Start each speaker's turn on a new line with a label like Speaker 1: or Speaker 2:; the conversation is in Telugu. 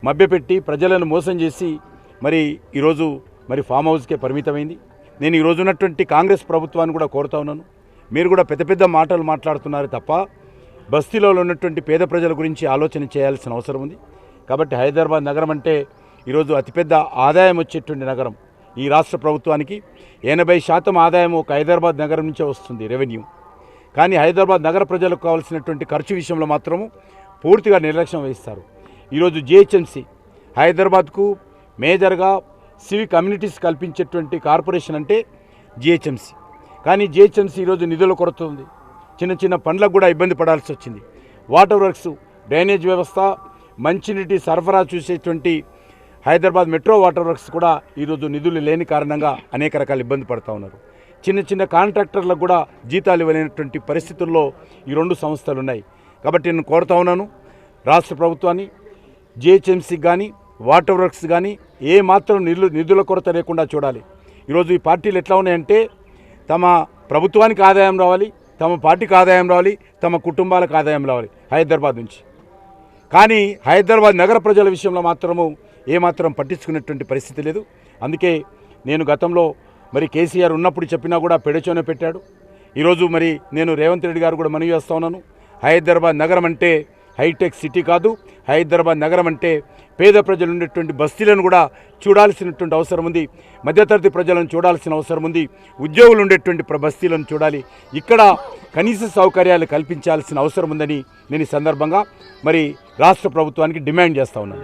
Speaker 1: మభ్యపెట్టి ప్రజలను మోసం చేసి మరి ఈరోజు మరి ఫామ్ హౌస్కే పరిమితమైంది. నేను ఈరోజు ఉన్నటువంటి కాంగ్రెస్ ప్రభుత్వాన్ని కూడా కోరుతా ఉన్నాను, మీరు కూడా పెద్ద పెద్ద మాటలు మాట్లాడుతున్నారు తప్ప బస్తీలో ఉన్నటువంటి పేద ప్రజల గురించి ఆలోచన చేయాల్సిన అవసరం ఉంది. కాబట్టి హైదరాబాద్ నగరం అంటే ఈరోజు అతిపెద్ద ఆదాయం వచ్చేటువంటి నగరం. ఈ రాష్ట్ర ప్రభుత్వానికి 80% ఆదాయం ఒక హైదరాబాద్ నగరం నుంచే వస్తుంది రెవెన్యూ. కానీ హైదరాబాద్ నగర ప్రజలకు కావాల్సినటువంటి ఖర్చు విషయంలో మాత్రము పూర్తిగా నిర్లక్ష్యం వహిస్తారు. ఈరోజు జిహెచ్ఎంసీ హైదరాబాద్కు మేజర్గా సివిక్ కమ్యూనిటీస్ కల్పించేటువంటి కార్పొరేషన్ అంటే జిహెచ్ఎంసీ. కానీ జిహెచ్ఎంసీ ఈరోజు నిధుల కొరత ఉంది. చిన్న చిన్న పనులకు కూడా ఇబ్బంది పడాల్సి వచ్చింది. వాటర్ వర్క్స్, డ్రైనేజ్ వ్యవస్థ, మంచినీటి సరఫరా చూసేటువంటి హైదరాబాద్ మెట్రో వాటర్ వర్క్స్ కూడా ఈరోజు నిధులు లేని కారణంగా అనేక రకాల ఇబ్బంది పడుతూ ఉన్నారు. చిన్న చిన్న కాంట్రాక్టర్లకు కూడా జీతాలు ఇవ్వలేనటువంటి పరిస్థితుల్లో ఈ రెండు సంస్థలు ఉన్నాయి. కాబట్టి నేను కోరుతా ఉన్నాను రాష్ట్ర ప్రభుత్వాన్ని, జిహెచ్ఎంసీకి కానీ వాటర్ వర్క్స్ కానీ ఏ మాత్రం నిధుల కొరత లేకుండా చూడాలి. ఈరోజు ఈ పార్టీలు ఎట్లా ఉన్నాయంటే తమ ప్రభుత్వానికి ఆదాయం రావాలి, తమ పార్టీకి ఆదాయం రావాలి, తమ కుటుంబాలకు ఆదాయం రావాలి హైదరాబాద్ నుంచి. కానీ హైదరాబాద్ నగర ప్రజల విషయంలో మాత్రము ఏమాత్రం పట్టించుకునేటువంటి పరిస్థితి లేదు. అందుకే నేను గతంలో మరి కేసీఆర్ ఉన్నప్పుడు చెప్పినా కూడా పెడచోనే పెట్టాడు. ఈరోజు మరి నేను రేవంత్ రెడ్డి గారు కూడా మనవి చేస్తా ఉన్నాను, హైదరాబాద్ నగరం అంటే హైటెక్ సిటీ కాదు, హైదరాబాద్ నగరం అంటే పేద ప్రజలు ఉండేటువంటి బస్తీలను కూడా చూడాల్సినటువంటి అవసరం ఉంది, మధ్యతరగతి ప్రజలను చూడాల్సిన అవసరం ఉంది, ఉద్యోగులు ఉండేటువంటి బస్తీలను చూడాలి, ఇక్కడ కనీస సౌకర్యాలు కల్పించాల్సిన అవసరం ఉందని నేను ఈ సందర్భంగా మరి రాష్ట్ర ప్రభుత్వానికి డిమాండ్ చేస్తా ఉన్నాను.